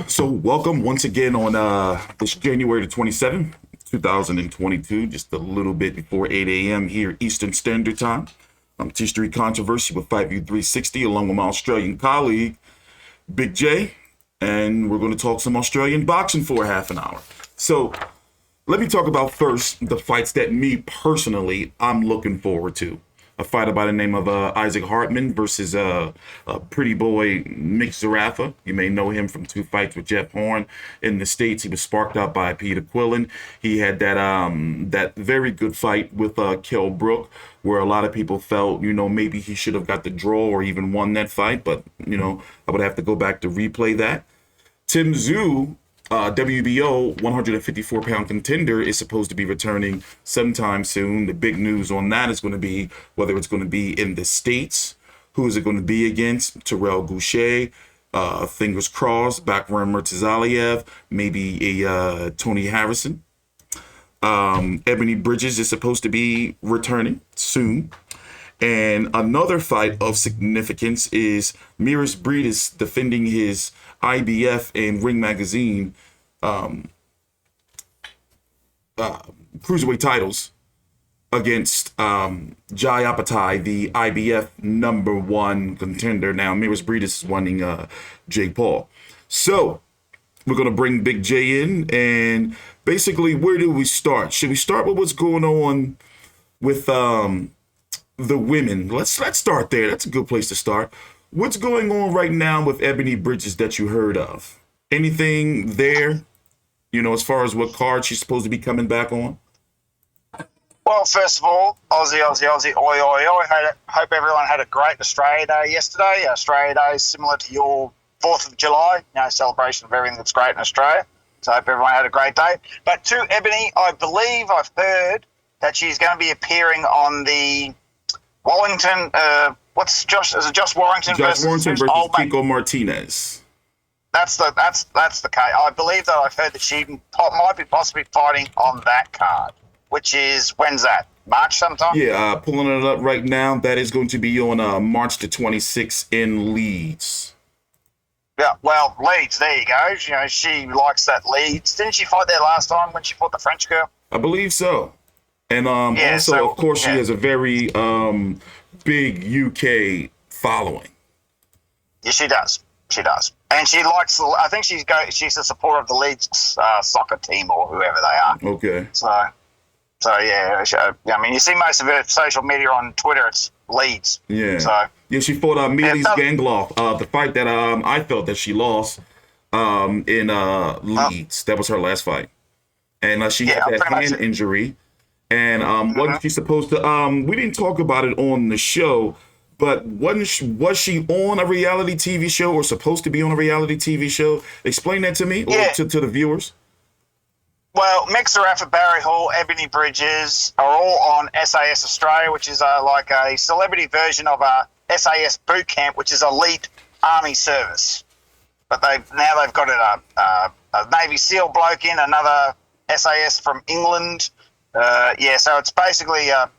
So welcome once again on this January the 27th, 2022, just a little bit before 8 a.m. here Eastern Standard Time. I'm T-Street Controversy with FV360 along with my Australian colleague, Big J, and we're going to talk some Australian boxing for a half an hour. So let me talk about first the fights that me personally I'm looking forward to. A fighter by the name of Isaac Hartman versus pretty boy Mick Zarafa. You may know him from 2 fights with Jeff Hearn in the States. He was sparked out by Peter Quillen. He had that very good fight with Kell Brook, where a lot of people felt, maybe he should have got the draw or even won that fight. But, I would have to go back to replay that. Tim Tszyu, WBO 154-pound contender, is supposed to be returning sometime soon. The big news on that is going to be whether it's going to be in the States. Who is it going to be against? Terrell Goucher, fingers crossed, Bakram Murtazaliev, maybe a Tony Harrison. Ebanie Bridges is supposed to be returning soon. And another fight of significance is Mairis Briedis defending his IBF and Ring Magazine Cruiserweight titles against Jai Opetaia, the IBF #1 contender. Now, Mairis Briedis is wanting Jake Paul. So, we're going to bring Big J in, and basically, where do we start? Should we start with what's going on with the women? Let's start there. That's a good place to start. What's going on right now with Ebanie Bridges that you heard of? Anything there, as far as what card she's supposed to be coming back on? Well, first of all, Aussie, oi, oi, oi. Hope everyone had a great Australia Day yesterday. Australia Day is similar to your 4th of July, celebration of everything that's great in Australia. So I hope everyone had a great day. But to Ebanie, I believe I've heard that she's going to be appearing on the Warrington, is it Josh Warrington versus Kiko Martinez? That's the case. I believe that I've heard that she might be possibly fighting on that card, which is, when's that? March sometime? Yeah, pulling it up right now. That is going to be on March the 26th in Leeds. Yeah, well, Leeds, there you go. She likes that Leeds. Didn't she fight there last time when she fought the French girl? I believe so. And of course, she has a very big UK following. Yeah, she does. And she likes, I think she's a supporter of the Leeds soccer team or whoever they are. Okay. So yeah, you see most of her social media on Twitter, it's Leeds. Yeah. So yeah, she fought Mealy's Gangloff. The fight that I felt that she lost in Leeds. That was her last fight. And she had that hand injury. And wasn't she supposed to? We didn't talk about it on the show, but was she on a reality TV show or supposed to be on a reality TV show? Explain that to me or to the viewers. Well, Mick Zarafa, Barry Hall, Ebanie Bridges are all on SAS Australia, which is like a celebrity version of a SAS boot camp, which is elite army service. But they've got a Navy SEAL bloke in, another SAS from England. So it's basically a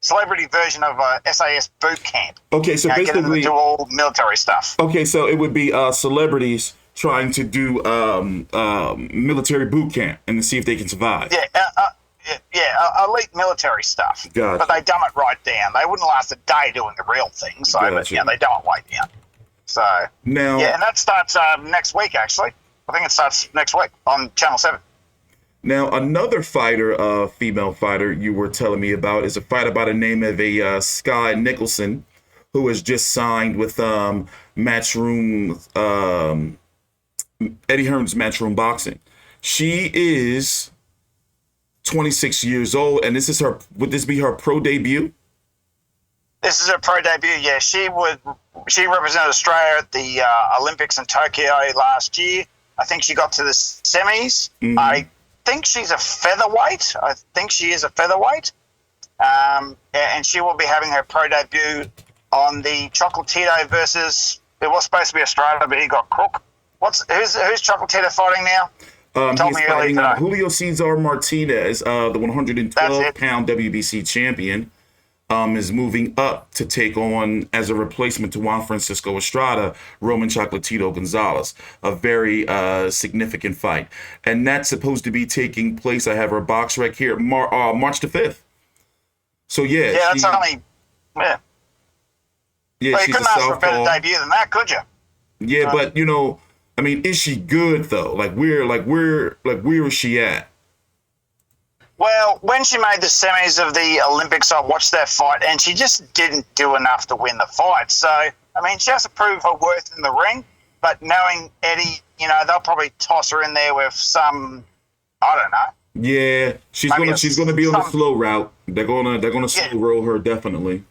celebrity version of a SAS boot camp. Okay, so basically do all military stuff. Okay, so it would be celebrities trying to do military boot camp and to see if they can survive. Elite military stuff. Gotcha. But they dumb it right down. They wouldn't last a day doing the real thing, so gotcha. They dumb it way down. So now, and that starts next week. Actually, I think it starts next week on Channel 7. Now, another fighter, female fighter, you were telling me about is a fighter by the name of Sky Nicholson, who has just signed with Matchroom, Eddie Hearn's Matchroom Boxing. She is 26 years old, and would this be her pro debut? This is her pro debut, yeah. She represented Australia at the Olympics in Tokyo last year. I think she got to the semis. Mm-hmm. I think she's a featherweight. And she will be having her pro debut on the Chocolatito versus, it was supposed to be Australia, but he got Crook. Who's Chocolatito fighting now? He's fighting Julio Cesar Martinez, the 112-pound WBC champion. is moving up to take on, as a replacement to Juan Francisco Estrada, Roman Chocolatito Gonzalez. A very significant fight. And that's supposed to be taking place, I have her box rec here, March the 5th. So, yeah. Yeah, that's only, yeah. Yeah, Well, you she's couldn't a ask for a better southpaw. debut than that, could you? Yeah, but, you know, I mean, is she good, though? Where is she at? Well, when she made the semis of the Olympics, I watched that fight, and she just didn't do enough to win the fight. So, I mean, she has to prove her worth in the ring, but knowing Eddie, you know, they'll probably toss her in there with some, I don't know. Yeah, she's gonna be on the slow route. They're gonna slow Yeah. roll her, definitely.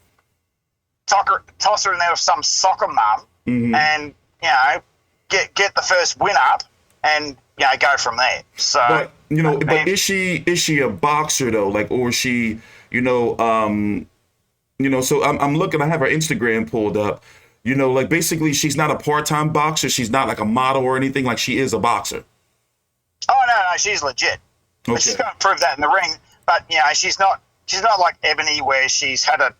Toss her in there with some soccer mum, and, you know, get the first win up, and, you know, go from there. So, But you know, I mean, is she a boxer though? Like, or is she, so I'm looking. I have her Instagram pulled up. You know, like basically, she's not a part-time boxer. She's not like a model or anything. Like, she is a boxer. oh no, she's legit. But Okay. she's going to prove that in the ring. But you know, she's not like Ebony, where she's had a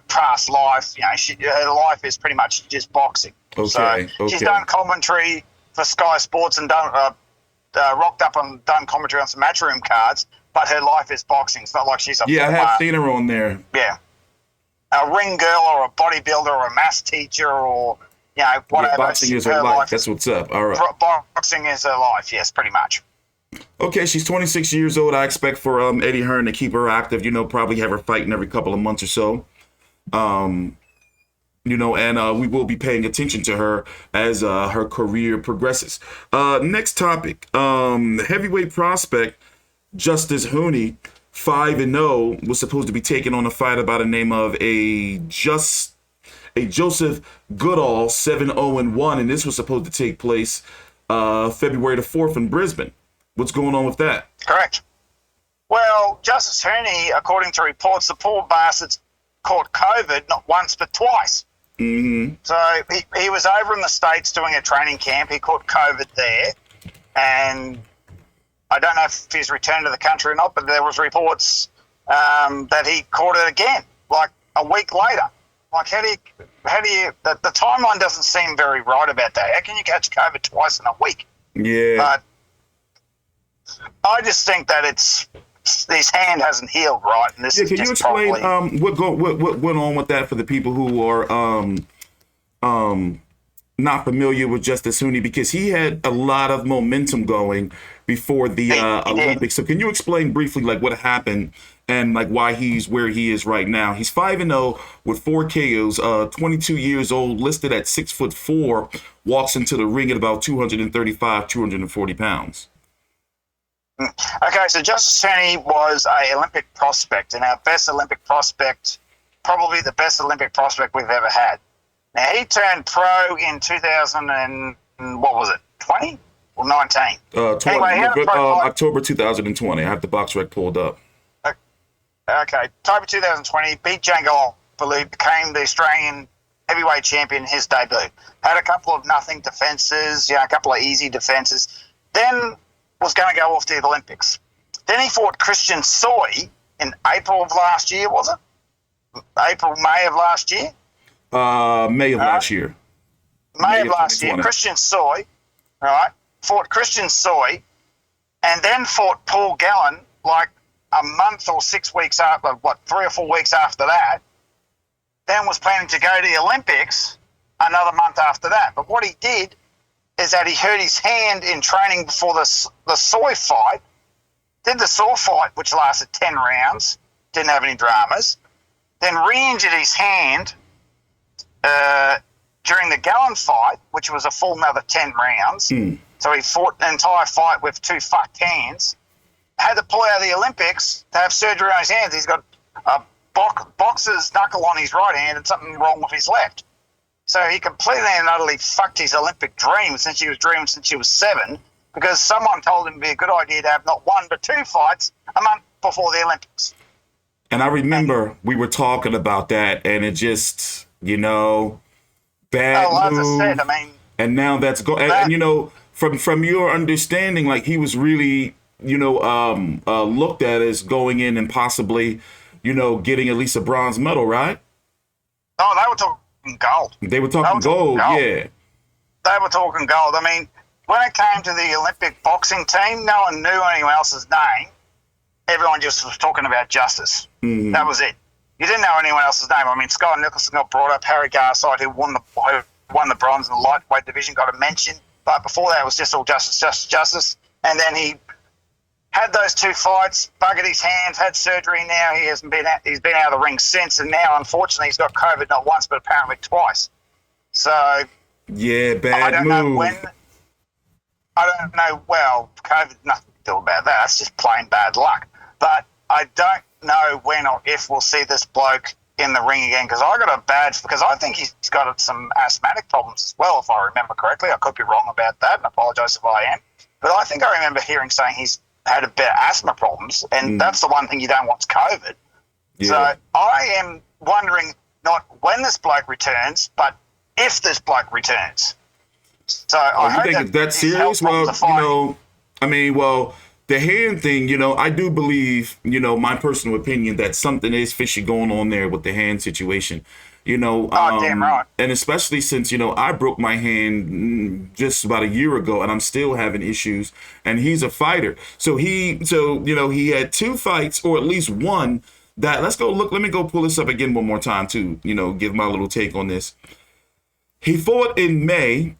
past life. You know, her life is pretty much just boxing. Okay, So she's okay. done commentary for Sky Sports and done rocked up and done commentary on some Matchroom cards. But her life is boxing. It's not like she's a Yeah, I have former- seen her on there. yeah, a ring girl or a bodybuilder or a maths teacher or, you know, whatever. Yeah, boxing is her life. That's what's up. All right. Boxing is her life. Yes, pretty much. Okay, she's 26 years old. I expect for Eddie Hearn to keep her active. You know, probably have her fighting every couple of months or so. You know, and we will be paying attention to her as her career progresses. Next topic, heavyweight prospect Justis Huni, 5-0, was supposed to be taking on a fighter by the name of a Joseph Goodall, 7-0-1, and this was supposed to take place February the 4th in Brisbane. What's going on with that? Correct. Well, Justis Huni, according to reports, the poor bastard's caught COVID not once but twice. Mm-hmm. So he was over in the States doing a training camp. He caught COVID there, and I don't know if he's returned to the country or not, but there was reports that he caught it again, like a week later. Like, how do you the timeline doesn't seem very right about that. How can you catch COVID twice in a week? Yeah. But I just think that his hand hasn't healed right, and this Yeah, is can you just explain probably what went on with that for the people who are not familiar with Justis Huni, because he had a lot of momentum going before the He did. Olympics. So can you explain briefly like what happened and like why he's where he is right now? He's 5-0 with 4 KOs, 22 years old, listed at 6'4", walks into the ring at about 235, 240 pounds. Okay, so Justis Huni was a Olympic prospect, and our best Olympic prospect, probably the best Olympic prospect we've ever had. Now, he turned pro in 2000 and, what was it, 20 or 19? 20, Anyway, he had a pro fight. October 2020. I have the box rec pulled up. Okay, October 2020, beat Django Baloo, became the Australian heavyweight champion in his debut. Had a couple of nothing defences, a couple of easy defences. Then was going to go off to the Olympics. Then he fought Christian Tszyu in April of last year, was it? May of last year? May of last year. May of last year. 2020. Christian Tszyu, right? Fought Christian Tszyu, and then fought Paul Gallen like a month or 6 weeks after, 3 or 4 weeks after that. Then was planning to go to the Olympics another month after that. But what he did is that he hurt his hand in training before the Tszyu fight. Did the Tszyu fight, which lasted 10 rounds, didn't have any dramas. Then re-injured his hand during the Gallen fight, which was a full another 10 rounds. So he fought an entire fight with 2 fucked hands. Had to pull out of the Olympics to have surgery on his hands. He's got a boxer's knuckle on his right hand and something wrong with his left. So he completely and utterly fucked his Olympic dream since he was dreaming since he was 7, because someone told him it'd be a good idea to have not 1 but 2 fights a month before the Olympics. And I remember we were talking about that, and it just, bad As move. I said, I mean, And now that's and from your understanding, like he was really, looked at as going in and possibly getting at least a bronze medal, right? Oh, they were talking gold. They were talking gold, yeah. They were talking gold. I mean, when it came to the Olympic boxing team, no one knew anyone else's name. Everyone just was talking about Justis. Mm-hmm. That was it. You didn't know anyone else's name. I mean, Scott Nicholson got brought up. Harry Garside, who won the bronze in the lightweight division, got a mention. But before that, it was just all Justis. And then he had those 2 fights, buggered his hands, had surgery. Now he's been out of the ring since, and now unfortunately he's got COVID not once but apparently twice. So yeah, bad I don't move. know when. I don't know. Well, COVID, nothing to do about that. That's just plain bad luck. But I don't know when or if we'll see this bloke in the ring again, because I think he's got some asthmatic problems as well, if I remember correctly. I could be wrong about that, and I apologise if I am. But I think I remember saying he's had a bit of asthma problems, and that's the one thing you don't want is COVID. Yeah. So I am wondering not when this bloke returns, but if this bloke returns. So I hope think that's serious? Well, the hand thing, I do believe, my personal opinion that something is fishy going on there with the hand situation. Damn right. And especially since, I broke my hand just about a year ago and I'm still having issues, and he's a fighter. So he had 2 fights, or at least one that, let me go pull this up again one more time to, give my little take on this. He fought in May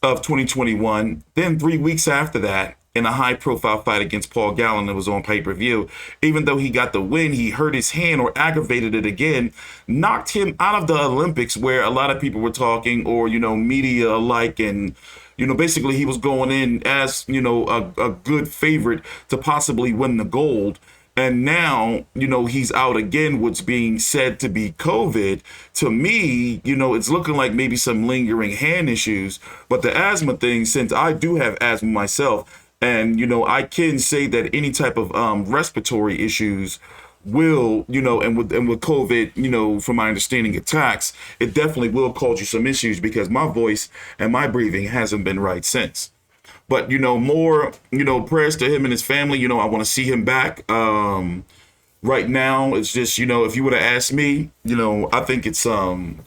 of 2021. Then 3 weeks after that, in a high-profile fight against Paul Gallen that was on pay-per-view, even though he got the win, he hurt his hand or aggravated it again, knocked him out of the Olympics, where a lot of people were talking, or, media alike, and, basically he was going in as, a good favorite to possibly win the gold. And now, he's out again, what's being said to be COVID. To me, it's looking like maybe some lingering hand issues. But the asthma thing, since I do have asthma myself, and, I can say that any type of respiratory issues will, and with COVID, from my understanding, attacks, it definitely will cause you some issues, because my voice and my breathing hasn't been right since. But, more, prayers to him and his family. I want to see him back. Right now, it's just, if you would have asked me, I think it's some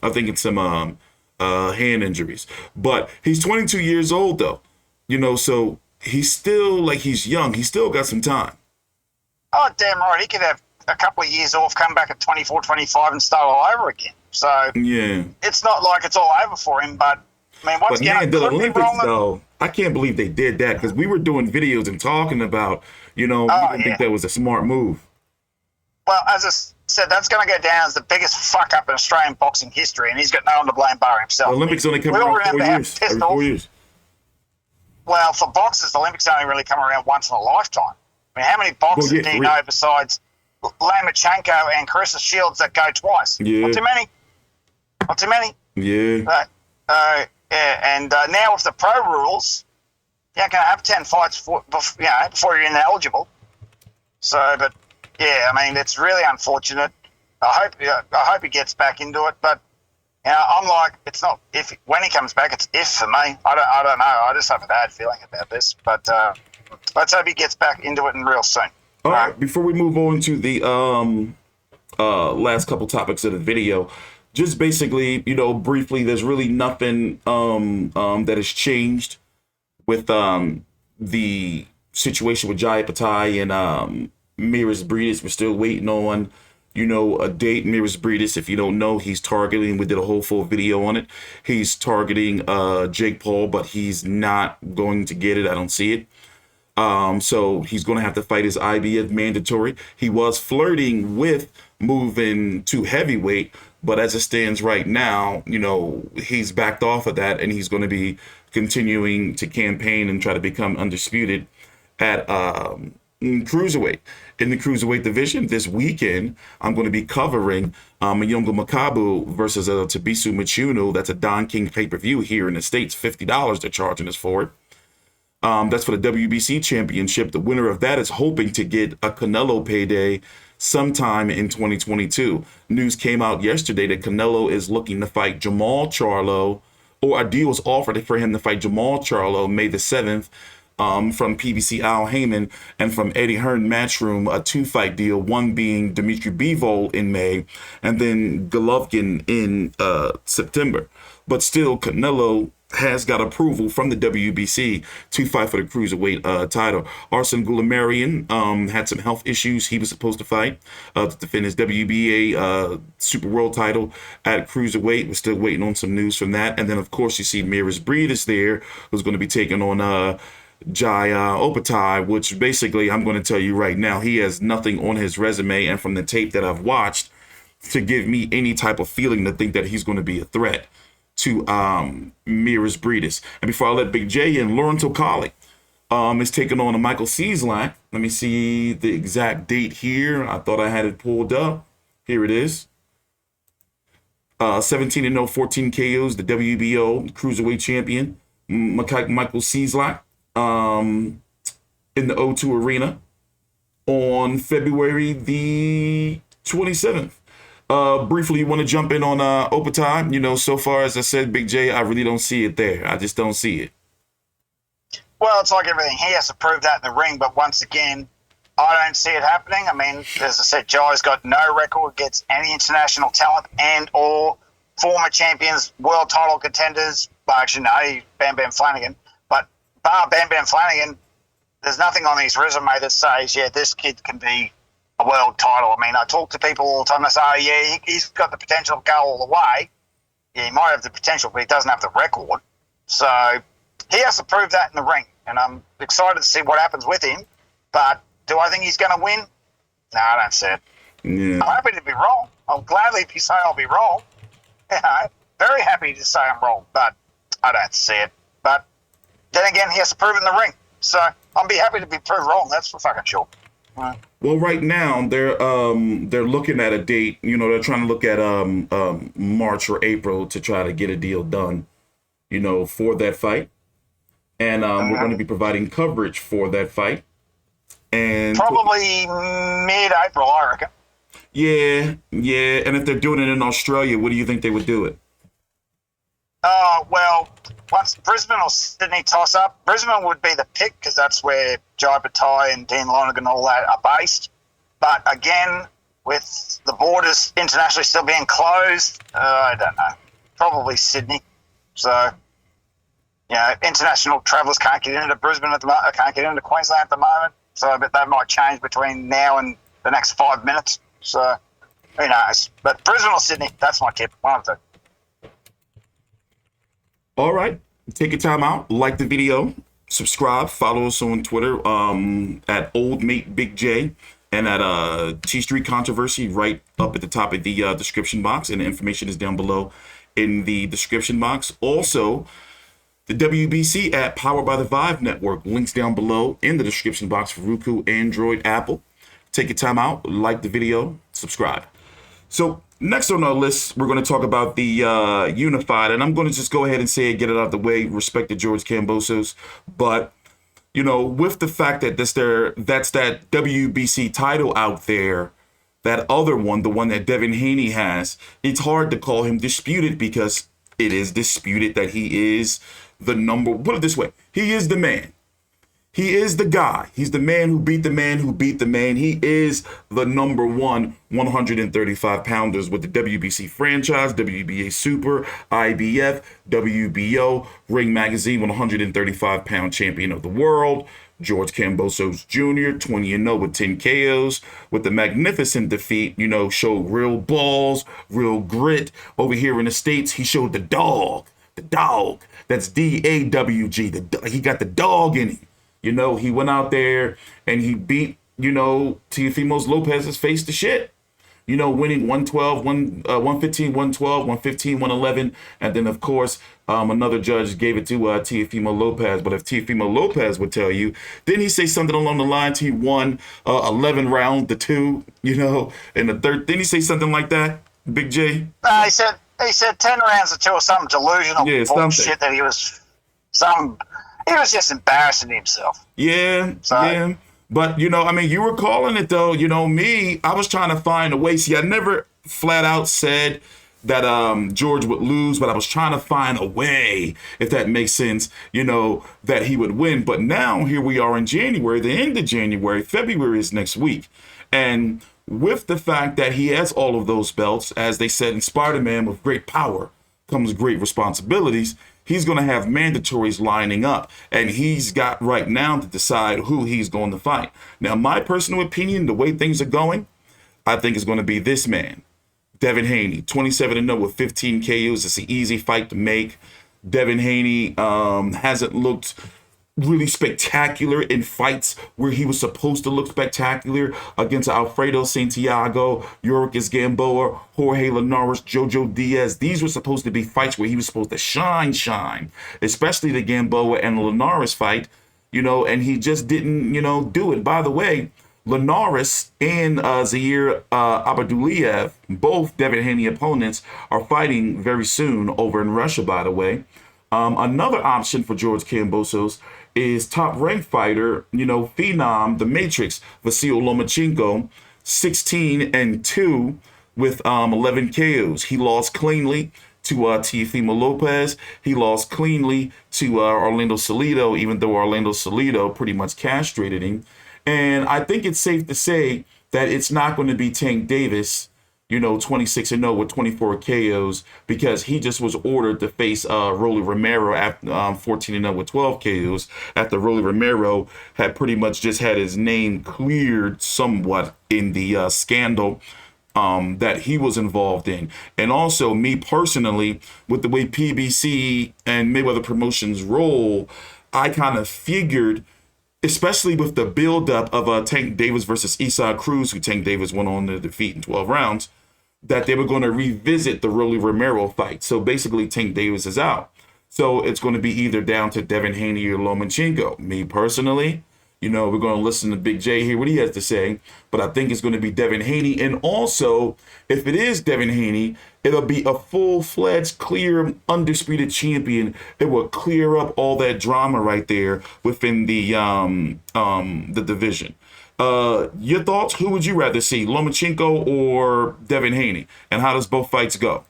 hand injuries. But he's 22 years old, though, so he's still, he's young. He's still got some time. Oh, damn right. He could have a couple of years off, come back at 24, 25 and start all over again. So yeah, it's not like it's all over for him, but I mean, once again, the Olympics, though, I can't believe they did that, because we were doing videos and talking about, we didn't think that was a smart move. Well, as I said, that's going to go down as the biggest fuck up in Australian boxing history, and he's got no one to blame but himself. The Olympics only come around 4 years. Every 4 years. Well, for boxers, the Olympics only really come around once in a lifetime. I mean, how many boxers do you know besides Lomachenko and Carissa Shields that go twice? Yeah. Not too many. Yeah. Yeah, and now with the pro rules, you're going to have 10 fights before you're ineligible. So, but yeah, I mean, it's really unfortunate. I hope he gets back into it, but I'm like, it's not when he comes back, it's if for me. I don't know. I just have a bad feeling about this, but let's hope he gets back into it real soon. All right. Before we move on to the last couple topics of the video, just basically, briefly, there's really nothing that has changed with the situation with Jai Opetaia and Mairis Briedis. We're still waiting on, a date. Mairis Briedis, if you don't know, he's targeting, we did a whole full video on it. He's targeting Jake Paul, but he's not going to get it. I don't see it. So he's going to have to fight his IBF mandatory. He was flirting with moving to heavyweight, but as it stands right now, he's backed off of that, and he's going to be continuing to campaign and try to become undisputed at Cruiserweight. In the Cruiserweight division this weekend, I'm going to be covering Mayunga Makabu versus Tabisu Michuno. That's a Don King pay-per-view here in the States. $50 they're charging us for it. That's for the WBC championship. The winner of that is hoping to get a Canelo payday sometime in 2022. News came out yesterday that Canelo is looking to fight Jamal Charlo, or a deal was offered for him to fight Jamal Charlo May the 7th from PBC Al Heyman and from Eddie Hearn Matchroom, a 2-fight deal, one being Dmitry Bivol in May and then Golovkin in September. But still, Canelo has got approval from the WBC to fight for the Cruiserweight title. Arsen Goulamirian had some health issues. He was supposed to fight to defend his WBA Super World title at Cruiserweight. We're still waiting on some news from that. And then, of course, you see Mairis Briedis there, who's going to be taking on Jai Opetaia, which basically, I'm going to tell you right now, he has nothing on his resume and from the tape that I've watched to give me any type of feeling to think that he's going to be a threat to Mairis Briedis. And before I let Big J in, Lorenzo Colli is taking on a Michael Cieslak. Let me see the exact date here. I thought I had it pulled up. Here it is. 17-0, 14 KOs, the WBO Cruiserweight champion, Michael Cieslak, in the O2 Arena on February the 27th. Briefly, you want to jump in on Opetaia? You know, so far, as I said, Big J, I really don't see it there. I just don't see it. Well, it's like everything. He has to prove that in the ring, but once again, I don't see it happening. I mean, as I said, Jai's got no record against any international talent and or former champions, world title contenders. Well, actually, no, Bam Bam Flanagan. But bar Bam Bam Flanagan, there's nothing on his resume that says, yeah, this kid can be a world title. I mean, I talk to people all the time. I say, oh, yeah, he's got the potential to go all the way. Yeah, he might have the potential, but he doesn't have the record. So he has to prove that in the ring. And I'm excited to see what happens with him. But do I think he's going to win? No, I don't see it. Yeah. I'm happy to be wrong. I'll gladly say I'll be wrong. You know, very happy to say I'm wrong, but I don't see it. But then again, he has to prove it in the ring. So I'll be happy to be proved wrong. That's for fucking sure. Well, right now they're looking at a date. You know, they're trying to look at March or April to try to get a deal done. You know, for that fight, and we're going to be providing coverage for that fight. And probably mid-April, I reckon. Yeah. And if they're doing it in Australia, what do you think they would do it? Well, once Brisbane or Sydney toss up, Brisbane would be the pick because that's where Jai Opetaia and Dean Lonergan and all that are based. But again, with the borders internationally still being closed, I don't know. Probably Sydney. So, you know, international travellers can't get into Brisbane at the moment, can't get into Queensland at the moment. So I bet that might change between now and the next 5 minutes. So, who knows? But Brisbane or Sydney, that's my tip. One of the two. All right. Take your time out. Like the video. Subscribe. Follow us on Twitter at Old Mate Big J and at T Street Controversy right up at the top of the description box. And the information is down below in the description box. Also, the WBC app powered by the Vive Network. Links down below in the description box for Roku, Android, Apple. Take your time out. Like the video. Subscribe. So next on our list, we're going to talk about the Unified, and I'm going to just go ahead and say it, get it out of the way, respect to George Kambosos. But, you know, with the fact that that's that WBC title out there, that other one, the one that Devin Haney has, it's hard to call him disputed because it is disputed that he is the number, put it this way, he is the man. He is the guy. He's the man who beat the man who beat the man. He is the number one 135 pounders with the WBC franchise, WBA Super, IBF, WBO, Ring Magazine 135 pound champion of the world. George Kambosos Jr., 20-0 with 10 KOs, with the magnificent defeat, you know, showed real balls, real grit. Over here in the States, he showed the dog. That's D-A-W-G. He got the dog in him. You know, he went out there and he beat, you know, Teofimo Lopez's face to shit. You know, winning 112, 115, 112, 115, 111. And then, of course, another judge gave it to Teofimo Lopez. But if Teofimo Lopez would tell you, didn't he say something along the lines he won 11 rounds to 2, you know, in the third? Didn't he say something like that, Big J? He said 10 rounds to 2 or something delusional bullshit that he was just embarrassing himself. Yeah. But, you know, I mean, you were calling it, though. You know, me, I was trying to find a way. See, I never flat out said that George would lose, but I was trying to find a way, if that makes sense, that he would win. But now here we are in January, the end of January. February is next week. And with the fact that he has all of those belts, as they said in Spider-Man, with great power comes great responsibilities, he's going to have mandatories lining up. And he's got right now to decide who he's going to fight. Now, my personal opinion, the way things are going, I think it's going to be this man, Devin Haney, 27-0 with 15 KOs. It's an easy fight to make. Devin Haney hasn't looked really spectacular in fights where he was supposed to look spectacular against Alfredo Santiago, Yorikis Gamboa, Jorge Linares, Jojo Diaz. These were supposed to be fights where he was supposed to shine, especially the Gamboa and Linares fight, and he just didn't, do it. By the way, Linares and Zaire Abdulayev, both Devin Haney opponents, are fighting very soon over in Russia, by the way. Another option for George Kambosos is top-ranked fighter, phenom, the Matrix, Vasil Lomachenko, 16-2 with 11 KOs. He lost cleanly to Teofimo Lopez. He lost cleanly to Orlando Salido, even though Orlando Salido pretty much castrated him. And I think it's safe to say that it's not going to be Tank Davis, 26-0 with 24 KOs, because he just was ordered to face Rolly Romero at 14-0 with 12 KOs, after Rolly Romero had pretty much just had his name cleared somewhat in the scandal that he was involved in. And also, me personally, with the way PBC and Mayweather Promotions roll, I kind of figured, especially with the buildup of Tank Davis versus Isaac Cruz, who Tank Davis went on to defeat in 12 rounds, that they were going to revisit the Rolly Romero fight. So basically, Tank Davis is out. So it's going to be either down to Devin Haney or Lomachenko. Me personally, we're going to listen to Big J, hear what he has to say. But I think it's going to be Devin Haney. And also, if it is Devin Haney, it'll be a full-fledged, clear, undisputed champion. It will clear up all that drama right there within the division. Your thoughts? Who would you rather see, Lomachenko or Devin Haney? And how does both fights go?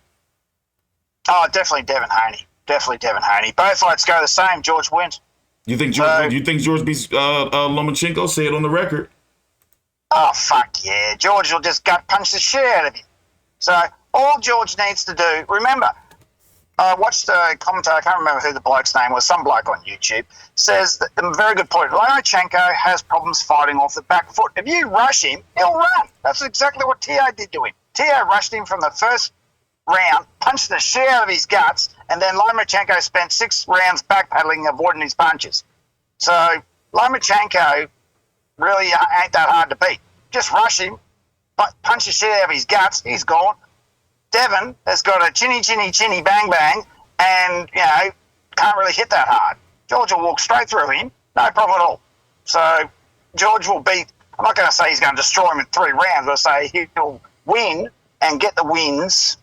Oh, definitely Devin Haney. Definitely Devin Haney. Both fights go the same. George wins. You think George beats Lomachenko? Say it on the record. Oh, fuck yeah. George will just gut punch the shit out of him. So all George needs to do, remember, I watched a commentator, I can't remember who the bloke's name was, some bloke on YouTube, says that a very good point. Lomachenko has problems fighting off the back foot. If you rush him, he'll run. That's exactly what Tszyu did to him. Tszyu rushed him from the first round, punched the shit out of his guts, and then Lomachenko spent 6 rounds backpedaling, avoiding his punches. So Lomachenko really ain't that hard to beat. Just rush him, punch the shit out of his guts, he's gone. Devin has got a chinny, bang, bang, and, can't really hit that hard. George will walk straight through him, no problem at all. So George will beat, I'm not going to say he's going to destroy him in 3 rounds, I'll say he'll win and get the wins.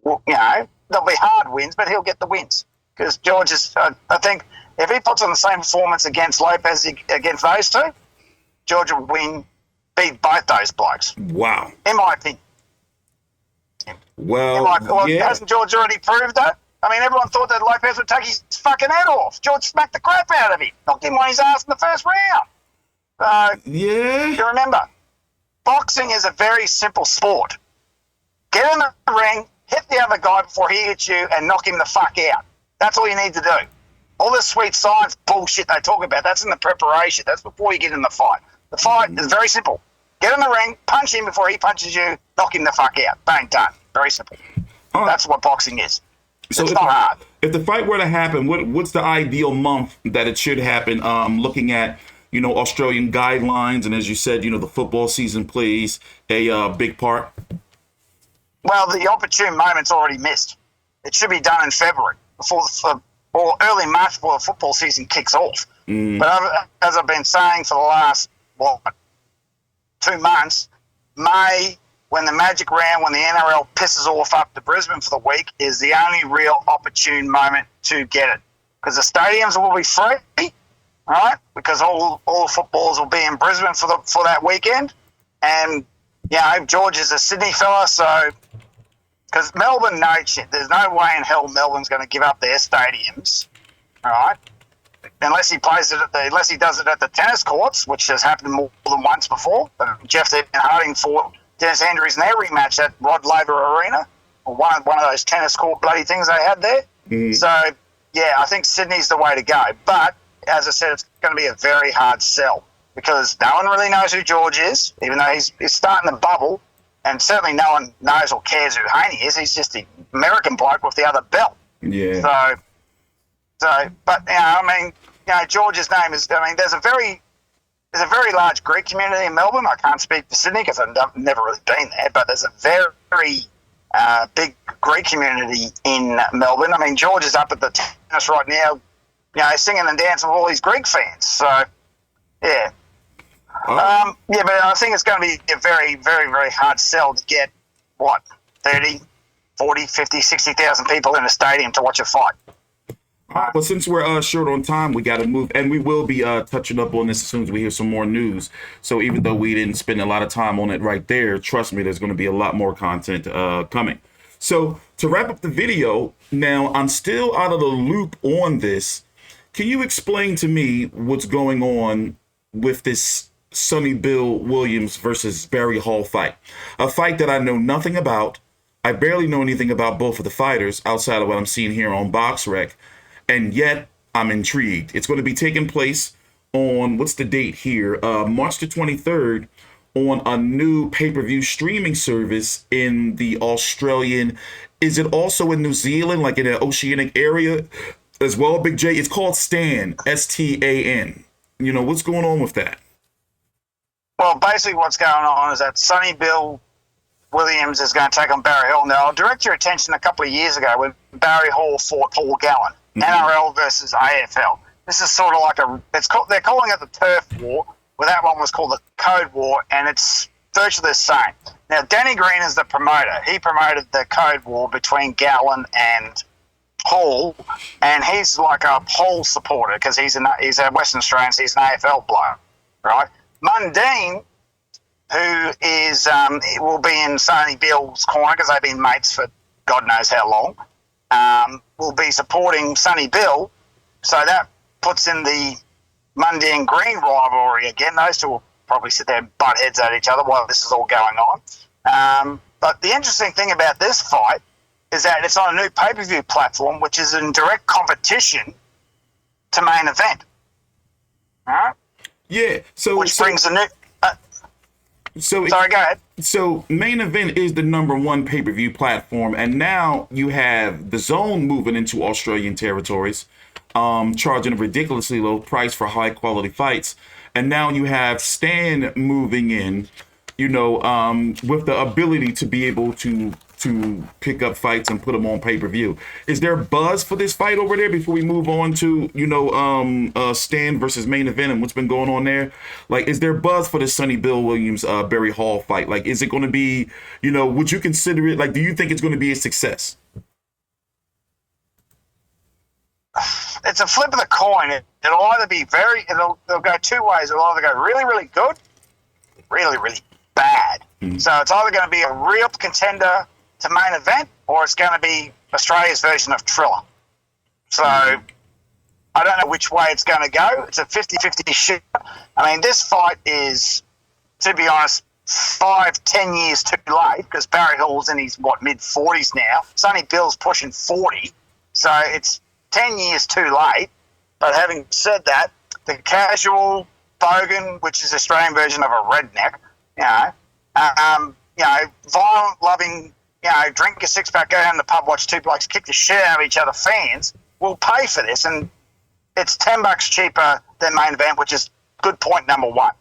Well, they'll be hard wins, but he'll get the wins. Because George is, I think, if he puts on the same performance against Lopez, against those two, George will beat both those blokes. Wow. In my opinion. Well, hasn't George already proved that? I mean, everyone thought that Lopez would take his fucking head off. George smacked the crap out of him. Knocked him on his ass in the first round. You remember, boxing is a very simple sport. Get in the ring, hit the other guy before he hits you, and knock him the fuck out. That's all you need to do. All this sweet science bullshit they talk about, that's in the preparation. That's before you get in the fight. The fight is very simple. Get in the ring, punch him before he punches you, knock him the fuck out. Bang, done. Very simple. That's what boxing is. So it's not hard. If the fight were to happen, what's the ideal month that it should happen? Looking at, Australian guidelines, and as you said, the football season plays a big part. Well, the opportune moment's already missed. It should be done in February or early March before the football season kicks off. But as I've been saying for the last 2 months, May, when the Magic round, when the NRL pisses off up to Brisbane for the week, is the only real opportune moment to get it. Because the stadiums will be free, right? Because all the footballers will be in Brisbane for that weekend. And, George is a Sydney fella, so because Melbourne knows shit. There's no way in hell Melbourne's going to give up their stadiums, all right? Unless he does it at the tennis courts, which has happened more than once before. Jeff Harding fought Dennis Andrews in their rematch at Rod Laver Arena, or one of those tennis court bloody things they had there. Mm. So, yeah, I think Sydney's the way to go. But, as I said, it's going to be a very hard sell because no one really knows who George is, even though he's starting to bubble, and certainly no one knows or cares who Haney is. He's just the American bloke with the other belt. Yeah. So, but George's name is. I mean, there's a very large Greek community in Melbourne. I can't speak for Sydney because I've never really been there, but there's a very big Greek community in Melbourne. I mean, George is up at the tennis right now, singing and dancing with all these Greek fans. So, yeah. Oh. But I think it's going to be a very, very, very hard sell to get 30, 40, 50, 60,000 people in a stadium to watch a fight. All right, well, since we're short on time, we got to move, and we will be touching up on this as soon as we hear some more news. So even though we didn't spend a lot of time on it right there, trust me, there's going to be a lot more content coming. So to wrap up the video, now I'm still out of the loop on this. Can you explain to me what's going on with this Sonny Bill Williams versus Barry Hall fight? A fight that I know nothing about. I barely know anything about both of the fighters outside of what I'm seeing here on BoxRec. And yet, I'm intrigued. It's going to be taking place on, what's the date here? March the 23rd on a new pay-per-view streaming service in the Australian. Is it also in New Zealand, like in an oceanic area as well, Big J? It's called Stan, S-T-A-N. What's going on with that? Well, basically what's going on is that Sonny Bill Williams is going to take on Barry Hall. Now, I'll direct your attention a couple of years ago when Barry Hall fought Paul Gallen. NRL versus AFL. This is sort of like they're calling it the turf war, where that one was called the code war, and it's virtually the same. Now, Danny Green is the promoter. He promoted the code war between Gallen and Hall, and he's like a Hall supporter because he's a Western Australian, so he's an AFL bloke, right? Mundine, who is will be in Sonny Bill's corner because they've been mates for God knows how long. Will be supporting Sonny Bill, so that puts in the Mundy and Green rivalry again. Those two will probably sit there and butt heads at each other while this is all going on. But the interesting thing about this fight is that it's on a new pay-per-view platform, which is in direct competition to Main Event. All right? Yeah. Which brings a new... Sorry, go ahead. So Main Event is the #1 pay-per-view platform, and now you have the Zone moving into Australian territories, charging a ridiculously low price for high-quality fights, and now you have Stan moving in, with the ability to be able to pick up fights and put them on pay-per-view. Is there buzz for this fight over there before we move on to, Stan versus Main Event and what's been going on there? Like, is there buzz for the Sonny Bill Williams, Barry Hall fight? Like, is it going to be, would you consider it, like, do you think it's going to be a success? It's a flip of the coin. It'll either be it'll go two ways. It'll either go really, really good, really, really bad. Mm-hmm. So it's either going to be a real contender to Main Event, or it's going to be Australia's version of Triller. So I don't know which way it's going to go. It's a 50-50 shit. I mean, this fight is, to be honest, 5-10 years too late because Barry Hall's in his, mid-40s now. Sonny Bill's pushing 40. So it's 10 years too late. But having said that, the casual bogan, which is the Australian version of a redneck, violent, loving, drink a six-pack, go down to the pub, watch two blokes kick the shit out of each other fans, will pay for this. And it's $10 cheaper than Main Event, which is good point number one.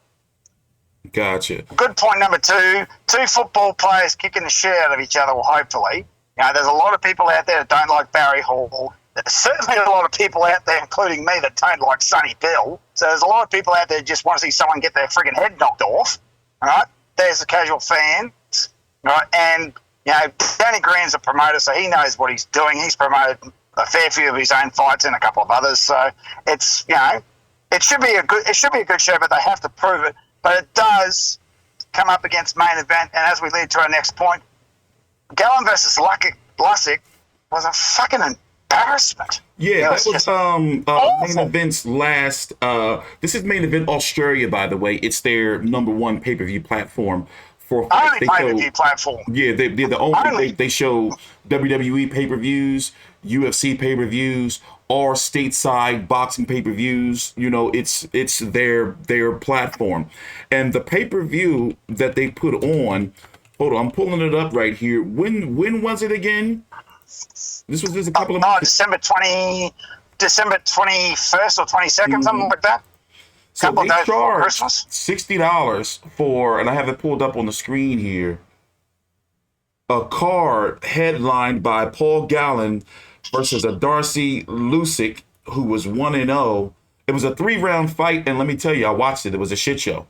Gotcha. Good point number two football players kicking the shit out of each other, well, hopefully. There's a lot of people out there that don't like Barry Hall. There's certainly a lot of people out there, including me, that don't like Sonny Bill. So there's a lot of people out there that just want to see someone get their friggin' head knocked off. All right? There's the casual fans. All right? And, Danny Green's a promoter, so he knows what he's doing. He's promoted a fair few of his own fights and a couple of others. So it's, it should be a good show, but they have to prove it. But it does come up against Main Event, and as we lead to our next point, Gallen versus Lusick was a fucking embarrassment. Yeah, that was main awful. event's last. This is main event Australia, by the way. It's their #1 pay-per-view platform for fights. Only pay-per-view platform. Yeah, they're the only. They show WWE pay-per-views, UFC pay-per-views, or stateside boxing pay-per-views. You know, it's their platform, and the pay-per-view that they put on. Hold on, I'm pulling it up right here. When was it again? This was just a couple of months. December 21st or 22nd, something like that. So Couple they days before charged Christmas. $60 for, and I have it pulled up on the screen here, a card headlined by Paul Gallen versus a Darcy Lusick, who was 1-0. It was a 3-round fight, and let me tell you, I watched it. It was a shit show.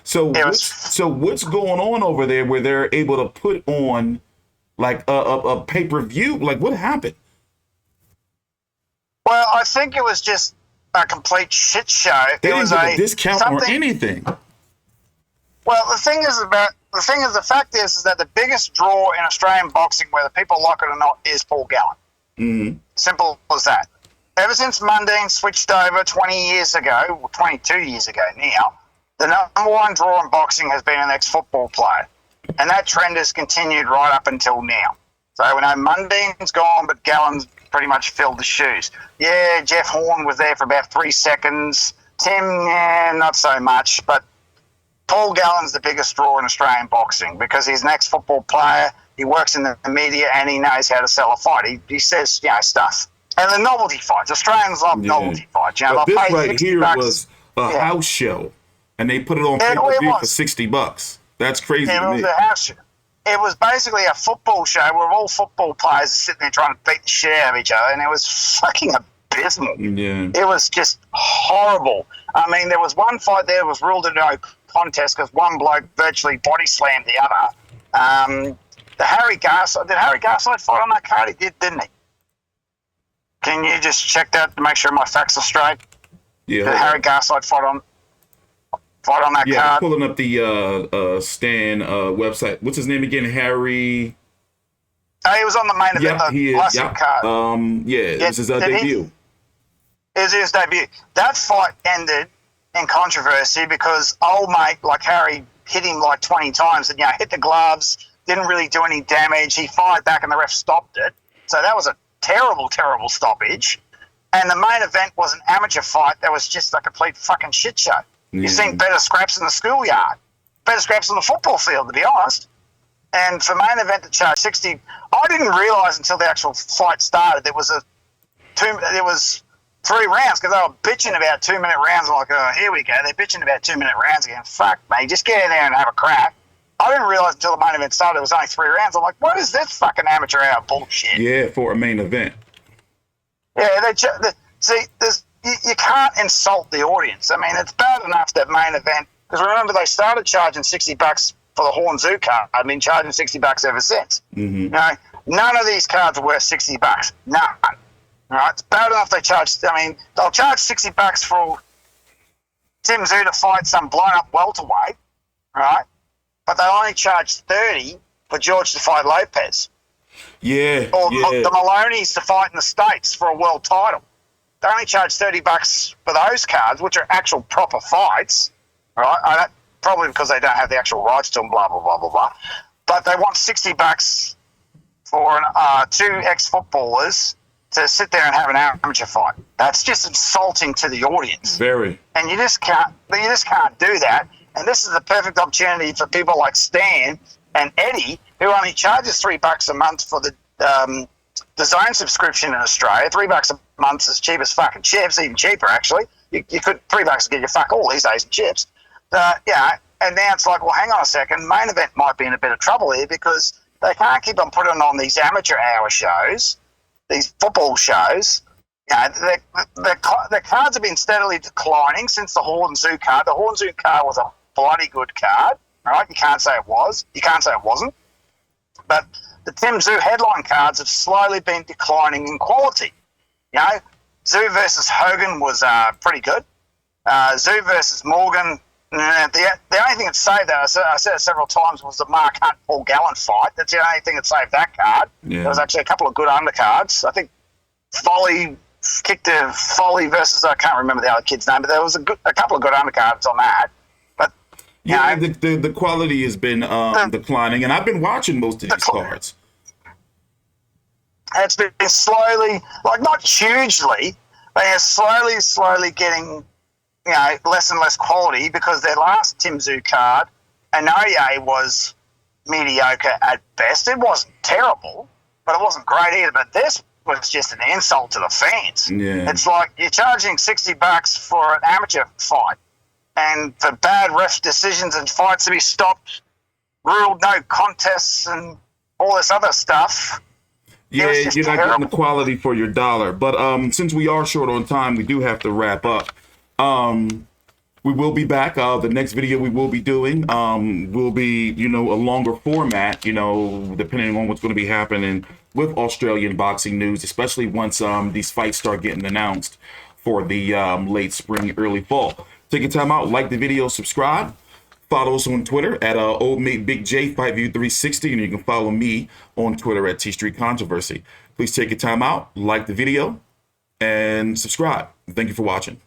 So what's going on over there where they're able to put on like a pay-per-view? Like, what happened? Well, I think it was just a complete shit show. They didn't was give a discount or anything. Well, the fact is that the biggest draw in Australian boxing, whether people like it or not, is Paul Gallen. Mm-hmm. Simple as that. Ever since Mundine switched over 20 years ago, or 22 years ago now, the #1 draw in boxing has been an ex-football player. And that trend has continued right up until now. So we know Mundine's gone, but Gallen's pretty much filled the shoes. Yeah, Jeff Hearn was there for about 3 seconds. Tim, not so much. But Paul Gallen's the biggest draw in Australian boxing because he's an ex-football player. He works in the media and he knows how to sell a fight. He says, stuff. And the novelty fights. Australians love novelty fights. But this right here was a house show, and they put it on pay-per-view for $60. That's crazy. It was a house show. It was basically a football show where all football players are sitting there trying to beat the shit out of each other, and it was fucking abysmal. Yeah. It was just horrible. I mean, there was one fight there that was ruled a no contest because one bloke virtually body slammed the other. Did Harry Garside fight on that card? He did, didn't he? Can you just check that to make sure my facts are straight? Yeah. Did Harry Garside fight on that card? Yeah, I'm pulling up the Stan website. What's his name again? Harry. He was on the main event, the classic card. This is his debut. It was his debut. That fight ended in controversy because old mate, like Harry, hit him like 20 times and hit the gloves, didn't really do any damage. He fired back and the ref stopped it. So that was a terrible, terrible stoppage. And the main event was an amateur fight that was just a complete fucking shit show. Yeah. You've seen better scraps in the schoolyard, better scraps on the football field, to be honest. And for main event to charge 60, I didn't realise until the actual fight started there was 3 rounds because they were bitching about 2-minute rounds. I'm like, oh, here we go. They're bitching about 2-minute rounds again. Fuck, mate, just get in there and have a crack. I didn't realise until the main event started it was only 3 rounds. I'm like, what is this fucking amateur hour bullshit? Yeah, for a main event. Yeah, you can't insult the audience. I mean, it's bad enough that main event, because remember they started charging $60 for the Hearn Tszyu card. I've been charging $60 ever since. Mm-hmm. None of these cards are worth $60. None. All right, it's bad enough they charge. I mean, they'll charge $60 for Tim Tszyu to fight some blown up welterweight, right? But they only charge $30 for George to fight Lopez. Yeah. Or the Maloney's to fight in the States for a world title. They only charge $30 for those cards, which are actual proper fights, right? Probably because they don't have the actual rights to them, blah, blah, blah, blah, blah. But they want $60 for 2 ex-footballers to sit there and have an amateur fight. That's just insulting to the audience. Very. And you just can't do that. And this is the perfect opportunity for people like Stan and Eddie, who only charges $3 a month for the Zone subscription in Australia. $3 a month is cheap as fucking chips, even cheaper actually. You could $3 to get your fuck all these days in chips. And now it's like, well, hang on a second. Main event might be in a bit of trouble here because they can't keep on putting on these amateur hour shows, these football shows. The cards have been steadily declining since the Hearn Tszyu card. The Hearn Tszyu card was a bloody good card, right? You can't say it was. You can't say it wasn't. But the Tim Tszyu headline cards have slowly been declining in quality. Tszyu versus Hogan was pretty good. Tszyu versus Morgan The only thing that saved that, I said it several times, was the Mark Hunt Paul Gallen fight. That's the only thing that saved that card. Yeah. There was actually a couple of good undercards. I think Foley kicked a Foley versus, I can't remember the other kid's name, but there was a couple of good undercards on that. But yeah, the quality has been declining, and I've been watching most of these cards. It's been slowly, like not hugely, but it's slowly getting, less and less quality, because their last Tim Tszyu card, Inoue, was mediocre at best. It wasn't terrible, but it wasn't great either. But this was just an insult to the fans. Yeah. It's like you're charging $60 for an amateur fight, and for bad ref decisions and fights to be stopped, ruled no contests, and all this other stuff. Yeah, you're not getting the quality for your dollar. But since we are short on time, we do have to wrap up. We will be back. The next video we will be doing will be, a longer format, depending on what's going to be happening with Australian boxing news, especially once these fights start getting announced for the late spring, early fall. Take your time out, like the video, subscribe. Follow us on Twitter at Old Mate Big J, FV360, and you can follow me on Twitter at T Street Controversy. Please take your time out, like the video, and subscribe. Thank you for watching.